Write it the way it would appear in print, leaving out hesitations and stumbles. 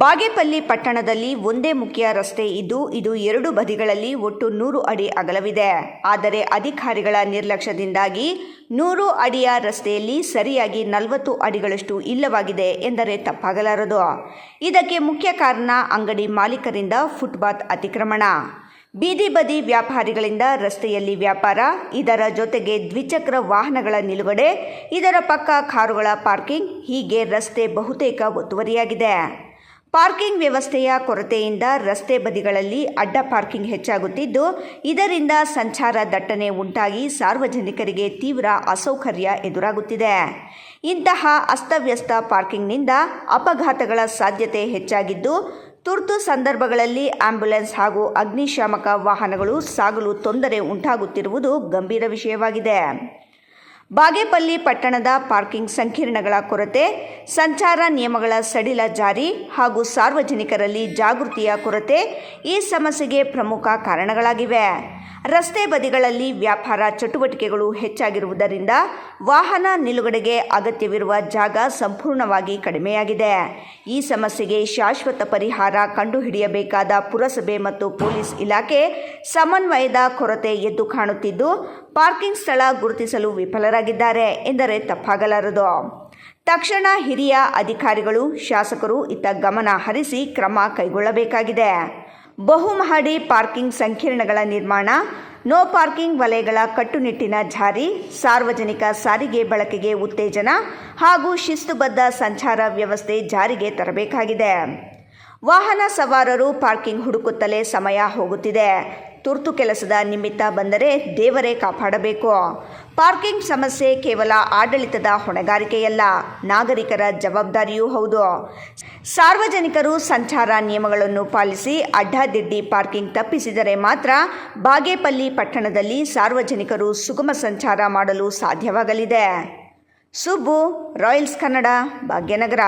ಬಾಗೇಪಲ್ಲಿ ಪಟ್ಟಣದಲ್ಲಿ ಒಂದೇ ಮುಖ್ಯ ರಸ್ತೆ ಇದ್ದು ಇದು ಎರಡು ಬದಿಗಳಲ್ಲಿ ಒಟ್ಟು 100 ಅಡಿ ಅಗಲವಿದೆ. ಆದರೆ ಅಧಿಕಾರಿಗಳ ನಿರ್ಲಕ್ಷ್ಯದಿಂದಾಗಿ 100 ಅಡಿಯ ರಸ್ತೆಯಲ್ಲಿ ಸರಿಯಾಗಿ 40 ಅಡಿಗಳಷ್ಟು ಇಲ್ಲವಾಗಿದೆ ಎಂದರೆ ತಪ್ಪಾಗಲಾರದು. ಇದಕ್ಕೆ ಮುಖ್ಯ ಕಾರಣ ಅಂಗಡಿ ಮಾಲೀಕರಿಂದ ಫುಟ್ಪಾತ್ ಅತಿಕ್ರಮಣ, ಬೀದಿ ಬದಿ ವ್ಯಾಪಾರಿಗಳಿಂದ ರಸ್ತೆಯಲ್ಲಿ ವ್ಯಾಪಾರ, ಇದರ ಜೊತೆಗೆ ದ್ವಿಚಕ್ರ ವಾಹನಗಳ ನಿಲುಗಡೆ, ಇದರ ಪಕ್ಕ ಕಾರುಗಳ ಪಾರ್ಕಿಂಗ್, ಹೀಗೆ ರಸ್ತೆ ಬಹುತೇಕ ಒತ್ತುವರಿಯಾಗಿದೆ. ಪಾರ್ಕಿಂಗ್ ವ್ಯವಸ್ಥೆಯ ಕೊರತೆಯಿಂದ ರಸ್ತೆ ಬದಿಗಳಲ್ಲಿ ಅಡ್ಡ ಪಾರ್ಕಿಂಗ್ ಹೆಚ್ಚಾಗುತ್ತಿದ್ದು, ಇದರಿಂದ ಸಂಚಾರ ದಟ್ಟಣೆ ಉಂಟಾಗಿ ಸಾರ್ವಜನಿಕರಿಗೆ ತೀವ್ರ ಅಸೌಕರ್ಯ ಎದುರಾಗುತ್ತಿದೆ. ಇಂತಹ ಅಸ್ತವ್ಯಸ್ತ ಪಾರ್ಕಿಂಗ್ನಿಂದ ಅಪಘಾತಗಳ ಸಾಧ್ಯತೆ ಹೆಚ್ಚಾಗಿದ್ದು, ತುರ್ತು ಸಂದರ್ಭಗಳಲ್ಲಿ ಆಂಬ್ಯುಲೆನ್ಸ್ ಹಾಗೂ ಅಗ್ನಿಶಾಮಕ ವಾಹನಗಳು ಸಾಗಲು ತೊಂದರೆ ಉಂಟಾಗುತ್ತಿರುವುದು ಗಂಭೀರ ವಿಷಯವಾಗಿದೆ. ಬಾಗೇಪಲ್ಲಿ ಪಟ್ಟಣದ ಪಾರ್ಕಿಂಗ್ ಸಂಕೀರ್ಣಗಳ ಕೊರತೆ, ಸಂಚಾರ ನಿಯಮಗಳ ಸಡಿಲ ಜಾರಿ ಹಾಗೂ ಸಾರ್ವಜನಿಕರಲ್ಲಿ ಜಾಗೃತಿಯ ಕೊರತೆ ಈ ಸಮಸ್ಯೆಗೆ ಪ್ರಮುಖ ಕಾರಣಗಳಾಗಿವೆ. ರಸ್ತೆ ಬದಿಗಳಲ್ಲಿ ವ್ಯಾಪಾರ ಚಟುವಟಿಕೆಗಳು ಹೆಚ್ಚಾಗಿರುವುದರಿಂದ ವಾಹನ ನಿಲುಗಡೆಗೆ ಅಗತ್ಯವಿರುವ ಜಾಗ ಸಂಪೂರ್ಣವಾಗಿ ಕಡಿಮೆಯಾಗಿದೆ. ಈ ಸಮಸ್ಯೆಗೆ ಶಾಶ್ವತ ಪರಿಹಾರ ಕಂಡುಹಿಡಿಯಬೇಕಾದ ಪುರಸಭೆ ಮತ್ತು ಪೊಲೀಸ್ ಇಲಾಖೆ ಸಮನ್ವಯದ ಕೊರತೆ ಎದ್ದು ಕಾಣುತ್ತಿದ್ದು, ಪಾರ್ಕಿಂಗ್ ಸ್ಥಳ ಗುರುತಿಸಲು ವಿಫಲರಾಗಿದ್ದಾರೆ ಎಂದರೆ ತಪ್ಪಾಗಲಾರದು. ತಕ್ಷಣ ಹಿರಿಯ ಅಧಿಕಾರಿಗಳು, ಶಾಸಕರು ಇತ್ತ ಗಮನ ಹರಿಸಿ ಕ್ರಮ ಕೈಗೊಳ್ಳಬೇಕಾಗಿದೆ. ಬಹುಮಹಡಿ ಪಾರ್ಕಿಂಗ್ ಸಂಕೀರ್ಣಗಳ ನಿರ್ಮಾಣ, ನೋ ಪಾರ್ಕಿಂಗ್ ವಲಯಗಳ ಕಟ್ಟುನಿಟ್ಟಿನ ಜಾರಿ, ಸಾರ್ವಜನಿಕ ಸಾರಿಗೆ ಬಳಕೆಗೆ ಉತ್ತೇಜನ ಹಾಗೂ ಶಿಸ್ತುಬದ್ಧ ಸಂಚಾರ ವ್ಯವಸ್ಥೆ ಜಾರಿಗೆ ತರಬೇಕಾಗಿದೆ. ವಾಹನ ಸವಾರರು ಪಾರ್ಕಿಂಗ್ ಹುಡುಕುತ್ತಲೇ ಸಮಯ ಹೋಗುತ್ತಿದೆ. ತುರ್ತು ಕೆಲಸದ ನಿಮಿತ್ತ ಬಂದರೆ ದೇವರೇ ಕಾಪಾಡಬೇಕು. ಪಾರ್ಕಿಂಗ್ ಸಮಸ್ಯೆ ಕೇವಲ ಆಡಳಿತದ ಹೊಣೆಗಾರಿಕೆಯಲ್ಲ, ನಾಗರಿಕರ ಜವಾಬ್ದಾರಿಯೂ ಹೌದು. ಸಾರ್ವಜನಿಕರು ಸಂಚಾರ ನಿಯಮಗಳನ್ನು ಪಾಲಿಸಿ ಅಡ್ಡಾದಿಡ್ಡಿ ಪಾರ್ಕಿಂಗ್ ತಪ್ಪಿಸಿದರೆ ಮಾತ್ರ ಬಾಗೇಪಲ್ಲಿ ಪಟ್ಟಣದಲ್ಲಿ ಸಾರ್ವಜನಿಕರು ಸುಗಮ ಸಂಚಾರ ಮಾಡಲು ಸಾಧ್ಯವಾಗಲಿದೆ. ಸುಬ್ಬು, ರಾಯಲ್ಸ್ ಕನ್ನಡ, ಭಾಗ್ಯನಗರ.